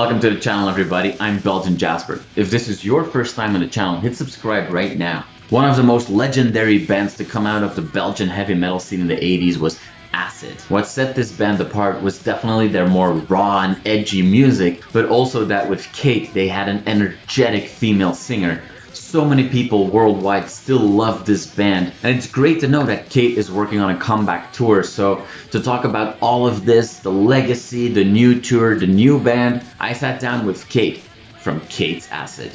Welcome to the channel, everybody. I'm Belgian Jasper. If this is your first time on the channel, hit subscribe right now. One of the most legendary bands to come out of the Belgian heavy metal scene in the 80s was ACID. What set this band apart was definitely their more raw and edgy music, but also that with k.i.t they had an energetic female singer. So many people worldwide still love this band, and it's great to know that k.i.t is working on a comeback tour. So to talk about all of this, the legacy, the new tour, the new band, I sat down with k.i.t from k.i.t's ACID.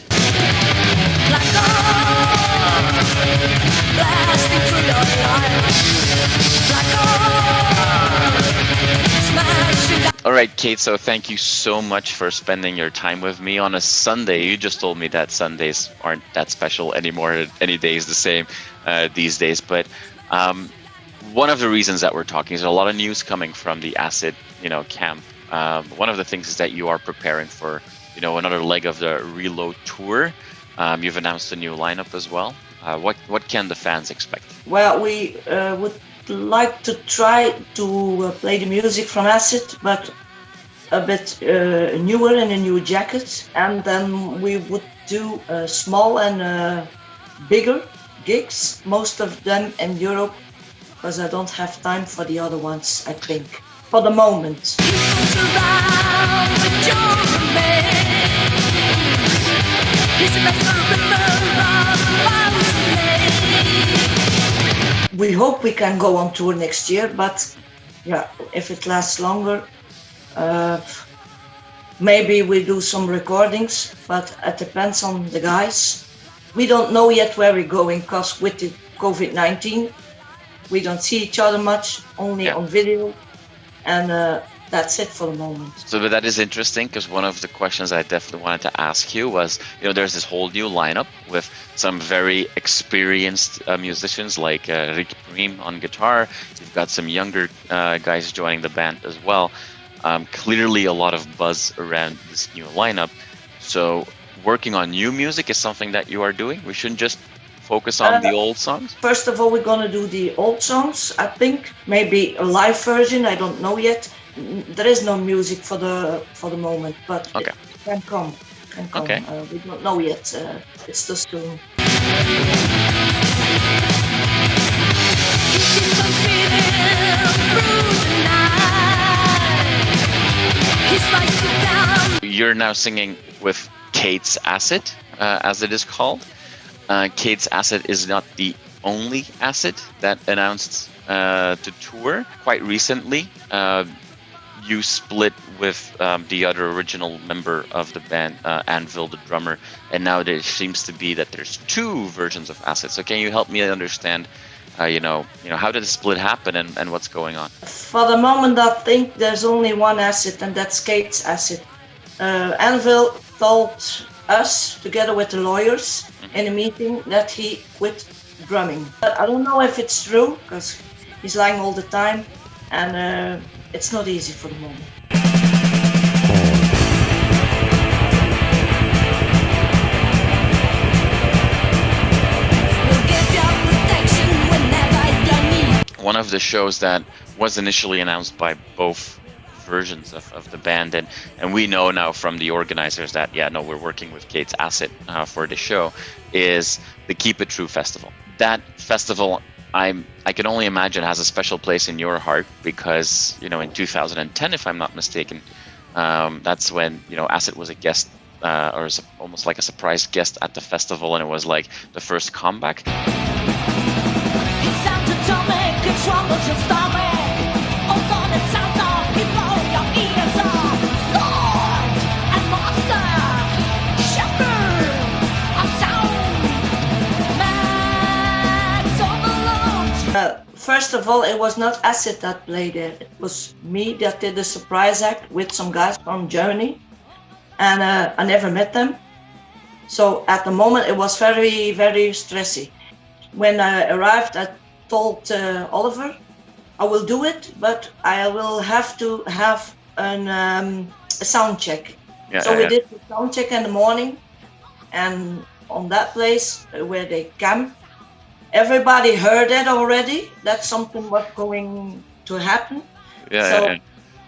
Alright, k.i.t, so thank you so much for spending your time with me on a Sunday. You just told me that Sundays aren't that special anymore, any day is the same these days. But one of the reasons that we're talking is a lot of news coming from the ACID, camp. One of the things is that you are preparing for, another leg of the Reload tour. You've announced a new lineup as well. What can the fans expect? Well, we would like to try to play the music from ACID, but a bit newer in a new jacket, and then we would do small and bigger gigs, most of them in Europe, because I don't have time for the other ones, I think, for the moment. We hope we can go on tour next year, but yeah, if it lasts longer, maybe we do some recordings, but it depends on the guys. We don't know yet where we're going, because with the COVID-19, we don't see each other much, only on video, and that's it for the moment. So but that is interesting, because one of the questions I definitely wanted to ask you was, there's this whole new lineup with some very experienced musicians like Rick Preem on guitar. You've got some younger guys joining the band as well. Clearly a lot of buzz around this new lineup. So working on new music is something that you are doing? We shouldn't just focus on the old songs? First of all, we're gonna do the old songs, I think. Maybe a live version, I don't know yet. There is no music for the moment, but okay. It can come. Okay. We don't know yet. It's too soon. You're now singing with k.i.t's ACID, as it is called. k.i.t's ACID is not the only ACID that announced to tour. Quite recently, you split with the other original member of the band, Anvil, the drummer, and now there seems to be that there's two versions of ACID. So can you help me understand, how did the split happen and what's going on? For the moment, I think there's only one ACID, and that's k.i.t's ACID. Anvil told us, together with the lawyers, in a meeting, that he quit drumming. But I don't know if it's true, because he's lying all the time, and it's not easy for the moment. One of the shows that was initially announced by both versions of the band, and we know now from the organizers that we're working with k.i.t's ACID for the show, is the Keep It True festival. That festival, I can only imagine, has a special place in your heart, because in 2010, if I'm not mistaken, that's when ACID was a guest, or almost like a surprise guest at the festival, and it was like the first comeback. First of all, it was not ACID that played there. It was me that did the surprise act with some guys from Germany, and I never met them. So at the moment, it was very, very stressy. When I arrived, I told Oliver, I will do it, but I will have to have a sound check. We did the sound check in the morning, and on that place where they camp, everybody heard it already, that something was going to happen.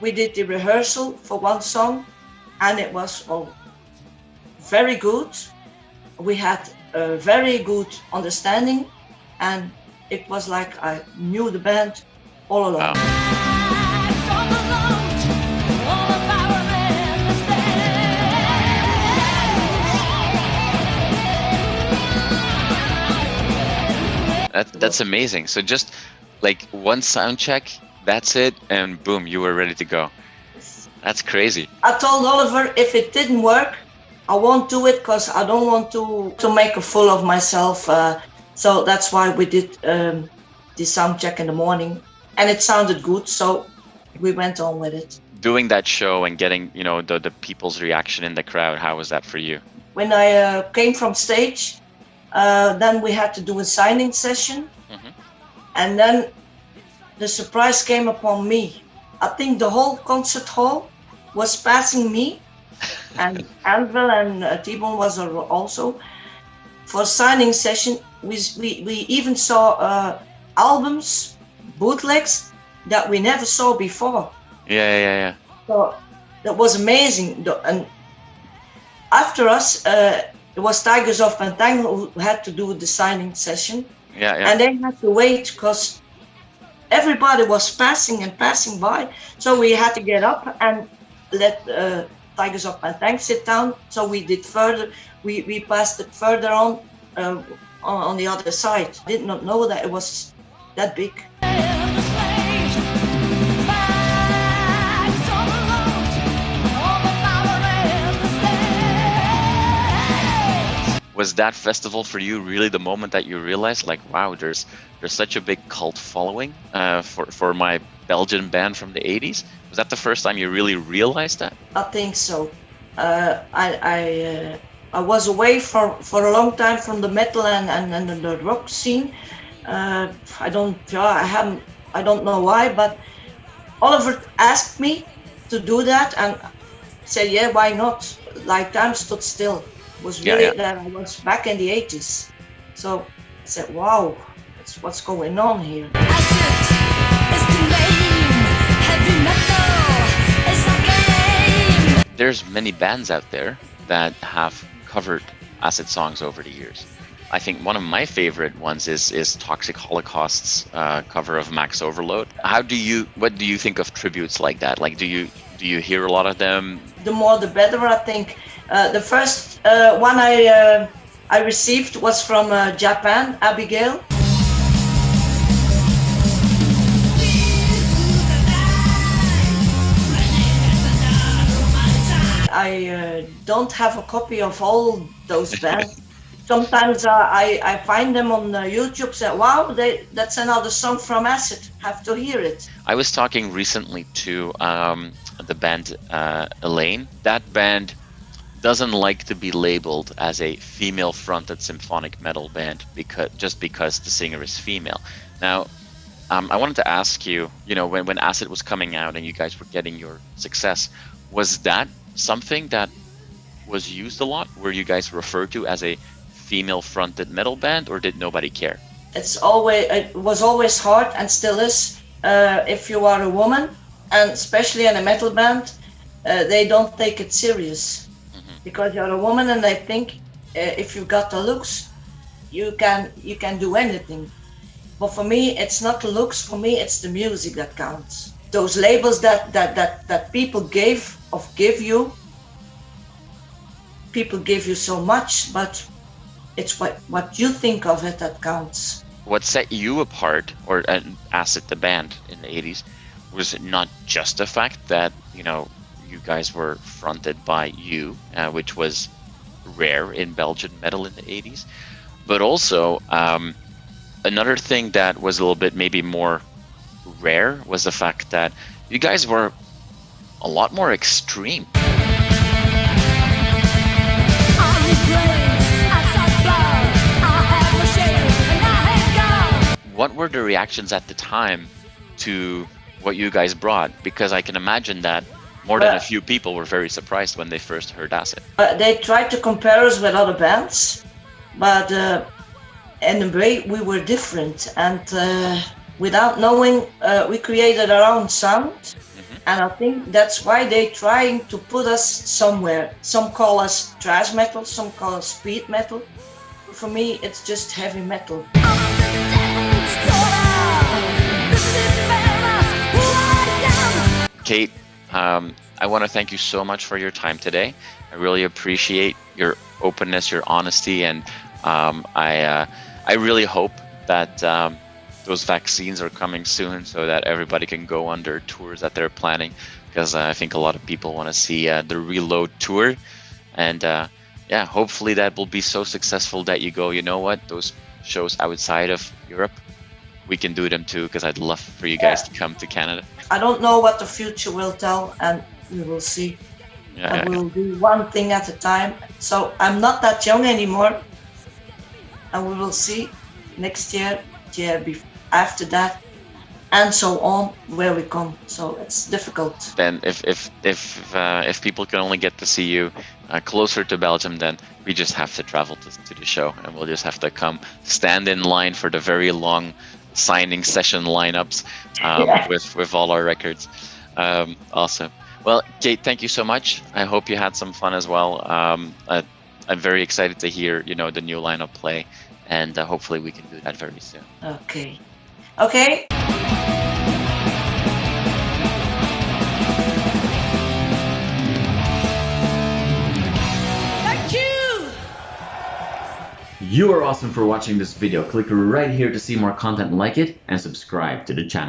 We did the rehearsal for one song, and it was very good. We had a very good understanding, and it was like I knew the band all along. Wow. That's amazing. So just like one sound check, that's it, and boom, you were ready to go. That's crazy. I told Oliver if it didn't work, I won't do it because I don't want to make a fool of myself. So that's why we did the sound check in the morning, and it sounded good. So we went on with it. Doing that show and getting, you know, the people's reaction in the crowd, how was that for you? When I came from stage, then we had to do a signing session, and then the surprise came upon me. I think the whole concert hall was passing me, and Anvil and T-Bone was also for signing session. We even saw albums, bootlegs that we never saw before. Yeah. So that was amazing. And after us, it was Tigers of Pantang who had to do the signing session. Yeah. And they had to wait because everybody was passing by. So we had to get up and let Tigers of Pantang sit down. So we did further. We passed it further on the other side. Did not know that it was that big. Was that festival for you really the moment that you realized, like, wow, there's such a big cult following for my Belgian band from the 80s? Was that the first time you really realized that? I think so. I was away for a long time from the metal and the rock scene. I don't know why, but Oliver asked me to do that, and said, yeah, why not? Like time stood still. It was really that I was back in the 80s. So I said, wow, that's what's going on here. There's many bands out there that have covered Acid songs over the years. I think one of my favorite ones is Toxic Holocaust's cover of Max Overload. What do you think of tributes like that? Like, do you hear a lot of them? The more the better, I think. The first one I received was from Japan, Abigail. I don't have a copy of all those bands. Sometimes I find them on YouTube, say, wow, that's another song from Acid, have to hear it. I was talking recently to the band Elaine. That band doesn't like to be labeled as a female-fronted symphonic metal band because the singer is female. Now, I wanted to ask you, when Acid was coming out and you guys were getting your success, was that something that was used a lot? Were you guys referred to as a female-fronted metal band, or did nobody care? It was always hard, and still is, if you are a woman, and especially in a metal band, they don't take it serious. Because you're a woman, and they think if you got the looks, you can do anything. But for me, it's not the looks. For me, it's the music that counts. Those labels that people give you. People give you so much, but it's what you think of it that counts. What set you apart, or Acid the band in the 80s, was not just the fact that you guys were fronted by you, which was rare in Belgian metal in the 80s. But also, another thing that was a little bit maybe more rare was the fact that you guys were a lot more extreme. What were the reactions at the time to what you guys brought? Because I can imagine that more than a few people were very surprised when they first heard Acid. They tried to compare us with other bands, but in a way we were different. And without knowing, we created our own sound. And I think that's why they're trying to put us somewhere. Some call us thrash metal, some call us speed metal. For me, it's just heavy metal. K.i.t, I want to thank you so much for your time today. I really appreciate your openness, your honesty, and I really hope that those vaccines are coming soon so that everybody can go on their tours that they're planning, because I think a lot of people want to see the Reload tour. And yeah, hopefully that will be so successful that you go, you know what, those shows outside of Europe, we can do them too, because I'd love for you guys to come to Canada. I don't know what the future will tell, and we will see. I will do one thing at a time. So I'm not that young anymore, and we will see next year, year after that, and so on, where we come. So it's difficult. Then if people can only get to see you closer to Belgium, then we just have to travel to the show, and we'll just have to come stand in line for the very long signing session lineups with all our records. Awesome. Well, K.i.t, thank you so much. I hope you had some fun as well. I'm very excited to hear, you know, the new lineup play, and hopefully we can do that very soon. Okay. Okay. You are awesome for watching this video. Click right here to see more content like it and subscribe to the channel.